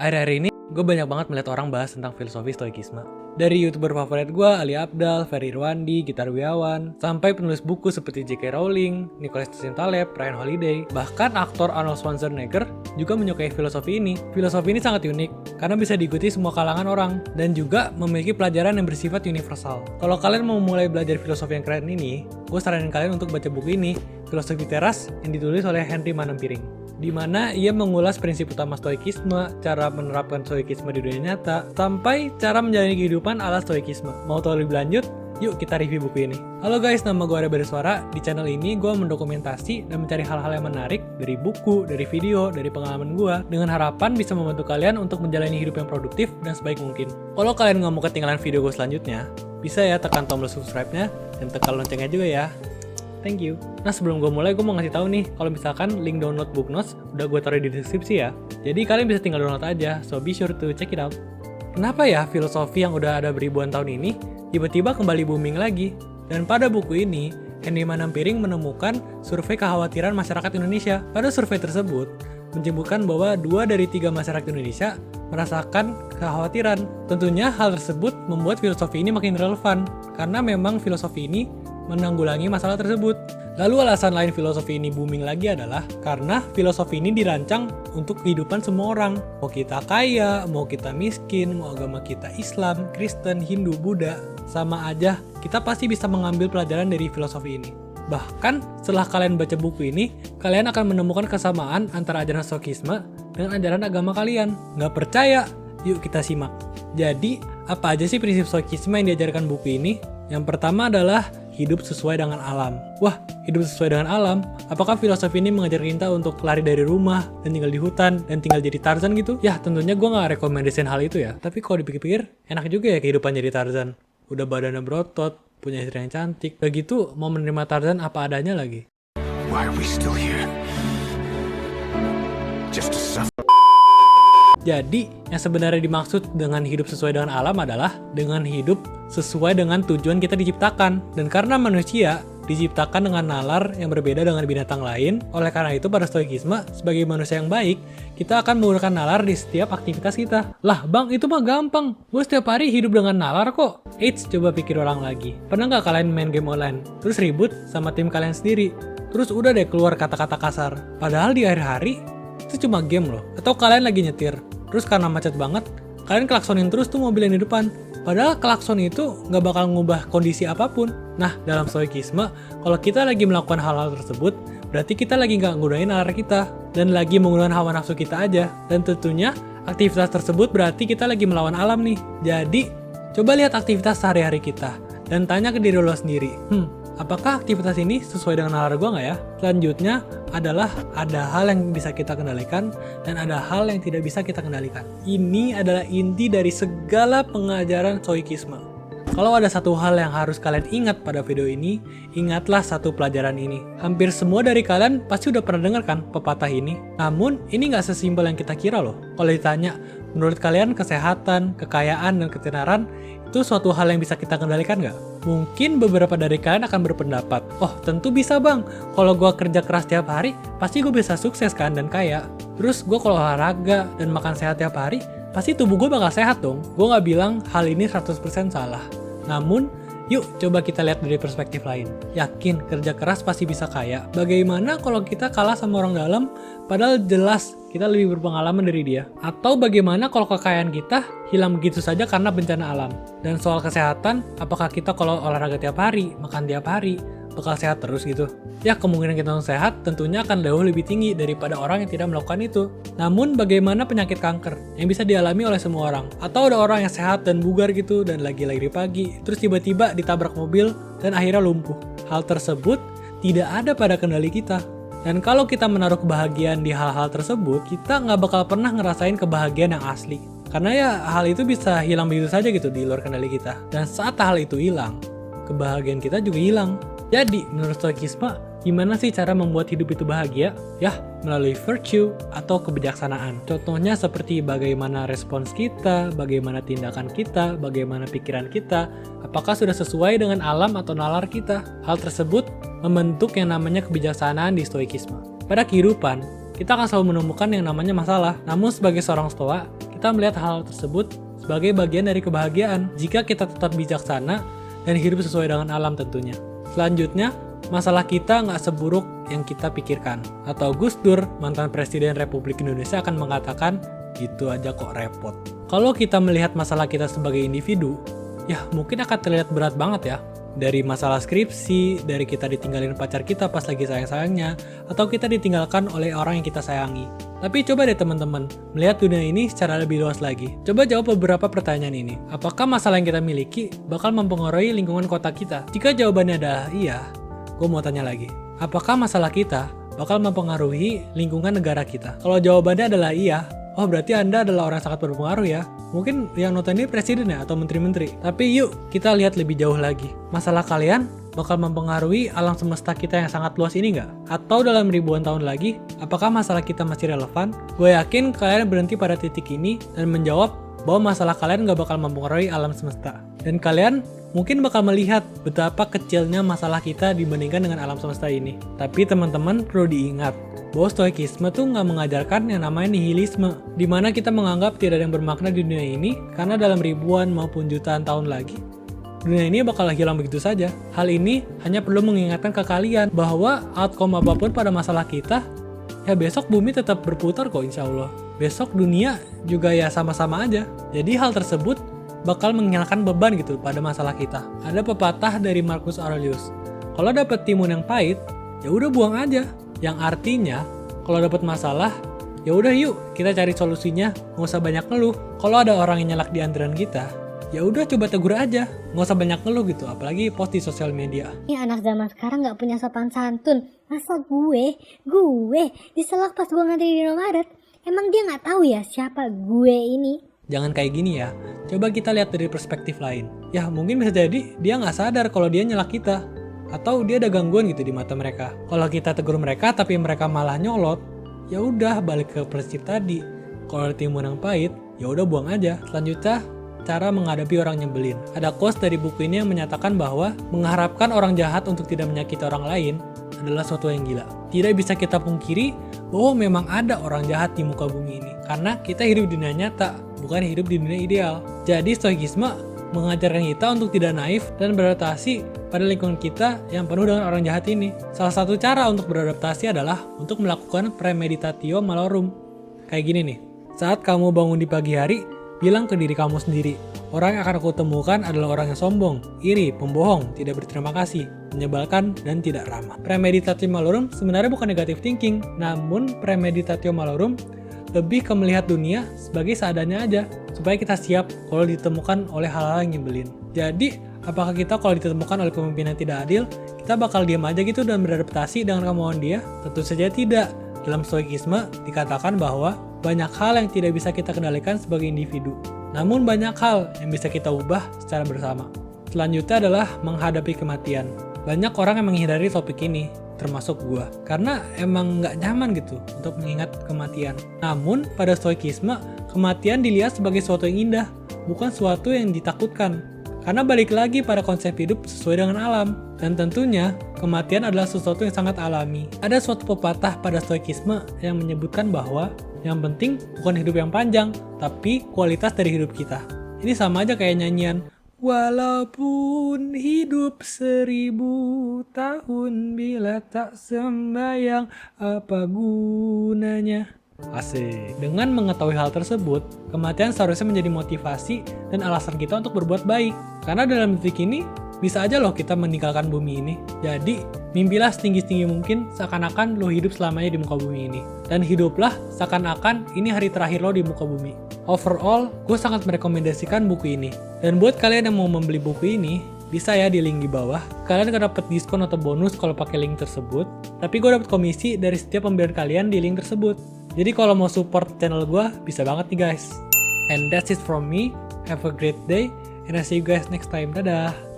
Akhir-akhir ini, gue banyak banget melihat orang bahas tentang filosofi stoikisme. Dari YouTuber favorit gue, Ali Abdal, Ferry Irwandi, Gitar Wiawan, sampai penulis buku seperti J.K. Rowling, Nicholas Nassim Taleb, Ryan Holiday, bahkan aktor Arnold Schwarzenegger juga menyukai filosofi ini. Filosofi ini sangat unik, karena bisa diikuti semua kalangan orang, dan juga memiliki pelajaran yang bersifat universal. Kalau kalian mau mulai belajar filosofi yang keren ini, gue saranin kalian untuk baca buku ini, Filosofi Teras, yang ditulis oleh Henry Manampiring, di mana ia mengulas prinsip utama stoikisme, cara menerapkan stoikisme di dunia nyata, sampai cara menjalani kehidupan ala stoikisme. Mau tahu lebih lanjut? Yuk kita review buku ini. Halo guys, nama gue Arya Bereswara. Di channel ini gue mendokumentasi dan mencari hal-hal yang menarik dari buku, dari video, dari pengalaman gue, dengan harapan bisa membantu kalian untuk menjalani hidup yang produktif dan sebaik mungkin. Kalau kalian nggak mau ketinggalan video gue selanjutnya, bisa ya tekan tombol subscribe-nya dan tekan loncengnya juga ya. Thank you. Nah sebelum gue mulai, gue mau ngasih tahu nih, kalau misalkan link download book notes udah gue taruh di deskripsi ya. Jadi kalian bisa tinggal download aja, so be sure to check it out. Kenapa ya filosofi yang udah ada beribuan tahun ini tiba-tiba kembali booming lagi? Dan pada buku ini, Henry Manampiring menemukan survei kekhawatiran masyarakat Indonesia. Pada survei tersebut, menyebutkan bahwa 2 dari 3 masyarakat Indonesia merasakan kekhawatiran. Tentunya hal tersebut membuat filosofi ini makin relevan, karena memang filosofi ini menanggulangi masalah tersebut. Lalu alasan lain filosofi ini booming lagi adalah karena filosofi ini dirancang untuk kehidupan semua orang. Mau kita kaya, mau kita miskin, mau agama kita Islam, Kristen, Hindu, Buddha, sama aja kita pasti bisa mengambil pelajaran dari filosofi ini. Bahkan setelah kalian baca buku ini, kalian akan menemukan kesamaan antara ajaran stoikisme dengan ajaran agama kalian. Nggak percaya? Yuk kita simak. Jadi, apa aja sih prinsip stoikisme yang diajarkan buku ini? Yang pertama adalah hidup sesuai dengan alam. Wah, hidup sesuai dengan alam? Apakah filosofi ini mengajar kita untuk lari dari rumah, dan tinggal di hutan, dan tinggal jadi Tarzan gitu? Ya, tentunya gue nggak rekomendasiin hal itu ya. Tapi kalau dipikir-pikir, enak juga ya kehidupan jadi Tarzan. Udah badannya berotot, punya istri yang cantik. Udah gitu, mau menerima Tarzan apa adanya lagi. Why are we still here? Just to suffer. Jadi, yang sebenarnya dimaksud dengan hidup sesuai dengan alam adalah dengan hidup sesuai dengan tujuan kita diciptakan. Dan karena manusia diciptakan dengan nalar yang berbeda dengan binatang lain, oleh karena itu pada stoikisme, sebagai manusia yang baik, kita akan menggunakan nalar di setiap aktivitas kita. Lah bang, itu mah gampang. Gue setiap hari hidup dengan nalar kok. Eits, coba pikir orang lagi. Pernah nggak kalian main game online, terus ribut sama tim kalian sendiri? Terus udah deh keluar kata-kata kasar. Padahal di akhir hari, itu cuma game loh. Atau kalian lagi nyetir, terus karena macet banget, kalian klaksonin terus tuh mobil yang di depan. Padahal klakson itu nggak bakal ngubah kondisi apapun. Nah, dalam stoikisme, kalau kita lagi melakukan hal-hal tersebut, berarti kita lagi nggak nggunain nalar kita, dan lagi menggunakan hawa nafsu kita aja. Dan tentunya, aktivitas tersebut berarti kita lagi melawan alam nih. Jadi, coba lihat aktivitas sehari-hari kita, dan tanya ke diri lo sendiri, apakah aktivitas ini sesuai dengan nalar gue nggak ya? Selanjutnya adalah ada hal yang bisa kita kendalikan dan ada hal yang tidak bisa kita kendalikan. Ini adalah inti dari segala pengajaran stoikisme. Kalau ada satu hal yang harus kalian ingat pada video ini, ingatlah satu pelajaran ini. Hampir semua dari kalian pasti udah pernah dengar kan pepatah ini? Namun, ini nggak sesimpel yang kita kira loh. Kalau ditanya, menurut kalian kesehatan, kekayaan, dan ketenaran itu suatu hal yang bisa kita kendalikan nggak? Mungkin beberapa dari kalian akan berpendapat, oh tentu bisa bang, kalau gue kerja keras tiap hari, pasti gue bisa sukses kan dan kaya. Terus gue kalau olahraga dan makan sehat tiap hari, pasti tubuh gue bakal sehat dong. Gue nggak bilang hal ini 100% salah. Namun, yuk coba kita lihat dari perspektif lain. Yakin kerja keras pasti bisa kaya. Bagaimana kalau kita kalah sama orang dalam, padahal jelas kita lebih berpengalaman dari dia? Atau bagaimana kalau kekayaan kita hilang begitu saja karena bencana alam? Dan soal kesehatan, apakah kita kalau olahraga tiap hari, makan tiap hari, bakal sehat terus gitu? Ya, kemungkinan kita untuk sehat tentunya akan jauh lebih tinggi daripada orang yang tidak melakukan itu. Namun bagaimana penyakit kanker yang bisa dialami oleh semua orang? Atau ada orang yang sehat dan bugar gitu dan lagi pagi, terus tiba-tiba ditabrak mobil dan akhirnya lumpuh. Hal tersebut tidak ada pada kendali kita. Dan kalau kita menaruh kebahagiaan di hal-hal tersebut, kita nggak bakal pernah ngerasain kebahagiaan yang asli. Karena ya hal itu bisa hilang begitu saja gitu di luar kendali kita. Dan saat hal itu hilang, kebahagiaan kita juga hilang. Jadi, menurut stoikisme, gimana sih cara membuat hidup itu bahagia? Yah, melalui virtue atau kebijaksanaan. Contohnya seperti bagaimana respons kita, bagaimana tindakan kita, bagaimana pikiran kita, apakah sudah sesuai dengan alam atau nalar kita. Hal tersebut membentuk yang namanya kebijaksanaan di stoikisme. Pada kehidupan, kita akan selalu menemukan yang namanya masalah. Namun sebagai seorang stoa, kita melihat hal tersebut sebagai bagian dari kebahagiaan jika kita tetap bijaksana dan hidup sesuai dengan alam tentunya. Selanjutnya, masalah kita nggak seburuk yang kita pikirkan. Atau Gus Dur, mantan Presiden Republik Indonesia, akan mengatakan, gitu aja kok repot. Kalau kita melihat masalah kita sebagai individu, ya mungkin akan terlihat berat banget ya. Dari masalah skripsi, dari kita ditinggalin pacar kita pas lagi sayang-sayangnya, atau kita ditinggalkan oleh orang yang kita sayangi. Tapi coba deh teman-teman, melihat dunia ini secara lebih luas lagi. Coba jawab beberapa pertanyaan ini. Apakah masalah yang kita miliki bakal mempengaruhi lingkungan kota kita? Jika jawabannya adalah iya, gue mau tanya lagi. Apakah masalah kita bakal mempengaruhi lingkungan negara kita? Kalau jawabannya adalah iya, oh berarti Anda adalah orang yang sangat berpengaruh ya. Mungkin yang nonton ini presiden ya atau menteri-menteri. Tapi yuk kita lihat lebih jauh lagi. Masalah kalian bakal mempengaruhi alam semesta kita yang sangat luas ini nggak? Atau dalam ribuan tahun lagi, apakah masalah kita masih relevan? Gue yakin kalian berhenti pada titik ini dan menjawab bahwa masalah kalian nggak bakal mempengaruhi alam semesta. Dan kalian mungkin bakal melihat betapa kecilnya masalah kita dibandingkan dengan alam semesta ini. Tapi teman-teman perlu diingat, bahwa stoikisme tuh nggak mengajarkan yang namanya nihilisme, di mana kita menganggap tidak ada yang bermakna di dunia ini karena dalam ribuan maupun jutaan tahun lagi dunia ini bakal hilang begitu saja. Hal ini hanya perlu mengingatkan ke kalian bahwa outcome apapun pada masalah kita, ya besok bumi tetap berputar kok insya Allah. Besok dunia juga ya sama-sama aja. Jadi hal tersebut bakal menghilangkan beban gitu pada masalah kita. Ada pepatah dari Marcus Aurelius, kalau dapat timun yang pahit, ya udah buang aja. Yang artinya, kalau dapat masalah, ya udah yuk kita cari solusinya, nggak usah banyak ngeluh. Kalau ada orang yang nyelak di antrean kita, ya udah coba tegur aja, nggak usah banyak ngeluh gitu, apalagi post di sosial media. Ini anak zaman sekarang nggak punya sopan santun. Masa gue diselak pas gue ngantri di Indomaret. Emang dia nggak tahu ya siapa gue ini? Jangan kayak gini ya. Coba kita lihat dari perspektif lain. Ya mungkin bisa jadi dia nggak sadar kalau dia nyelak kita. Atau dia ada gangguan gitu di mata mereka. Kalau kita tegur mereka tapi mereka malah nyolot, ya udah balik ke prinsip tadi. Kalau ada timun yang pahit, ya udah buang aja. Selanjutnya, cara menghadapi orang nyebelin. Ada quotes dari buku ini yang menyatakan bahwa mengharapkan orang jahat untuk tidak menyakiti orang lain adalah suatu yang gila. Tidak bisa kita pungkiri bahwa memang ada orang jahat di muka bumi ini. Karena kita hidup di dunia nyata, bukan hidup di dunia ideal. Jadi stoikisme mengajarkan kita untuk tidak naif dan beradaptasi pada lingkungan kita yang penuh dengan orang jahat ini. Salah satu cara untuk beradaptasi adalah untuk melakukan premeditatio malorum. Kayak gini nih, saat kamu bangun di pagi hari, bilang ke diri kamu sendiri, orang yang akan aku temukan adalah orang yang sombong, iri, pembohong, tidak berterima kasih, menyebalkan, dan tidak ramah. Premeditatio malorum sebenarnya bukan negative thinking, namun premeditatio malorum lebih ke melihat dunia sebagai seadanya aja, supaya kita siap kalau ditemukan oleh hal-hal yang nyebelin. Jadi, apakah kita kalau ditemukan oleh pemimpin yang tidak adil, kita bakal diam aja gitu dan beradaptasi dengan kemauan dia? Tentu saja tidak. Dalam stoikisme dikatakan bahwa banyak hal yang tidak bisa kita kendalikan sebagai individu, namun banyak hal yang bisa kita ubah secara bersama. Selanjutnya adalah menghadapi kematian. Banyak orang yang menghindari topik ini, termasuk gua, karena emang nggak nyaman gitu untuk mengingat kematian. Namun pada stoikisme, kematian dilihat sebagai sesuatu yang indah, bukan sesuatu yang ditakutkan. Karena balik lagi pada konsep hidup sesuai dengan alam. Dan tentunya, kematian adalah sesuatu yang sangat alami. Ada suatu pepatah pada stoikisme yang menyebutkan bahwa yang penting bukan hidup yang panjang, tapi kualitas dari hidup kita. Ini sama aja kayak nyanyian, walaupun hidup 1000 tahun, bila tak sembayang, apa gunanya? Asik. Dengan mengetahui hal tersebut, kematian seharusnya menjadi motivasi dan alasan kita untuk berbuat baik. Karena dalam detik ini, bisa aja loh kita meninggalkan bumi ini. Jadi, mimpilah setinggi-tinggi mungkin seakan-akan lo hidup selamanya di muka bumi ini. Dan hiduplah seakan-akan ini hari terakhir lo di muka bumi. Overall, gue sangat merekomendasikan buku ini. Dan buat kalian yang mau membeli buku ini, bisa ya di link di bawah. Kalian akan dapat diskon atau bonus kalau pakai link tersebut. Tapi gue dapat komisi dari setiap pembelian kalian di link tersebut. Jadi kalau mau support channel gue, bisa banget nih guys. And that's it from me. Have a great day. And I'll see you guys next time. Dadah.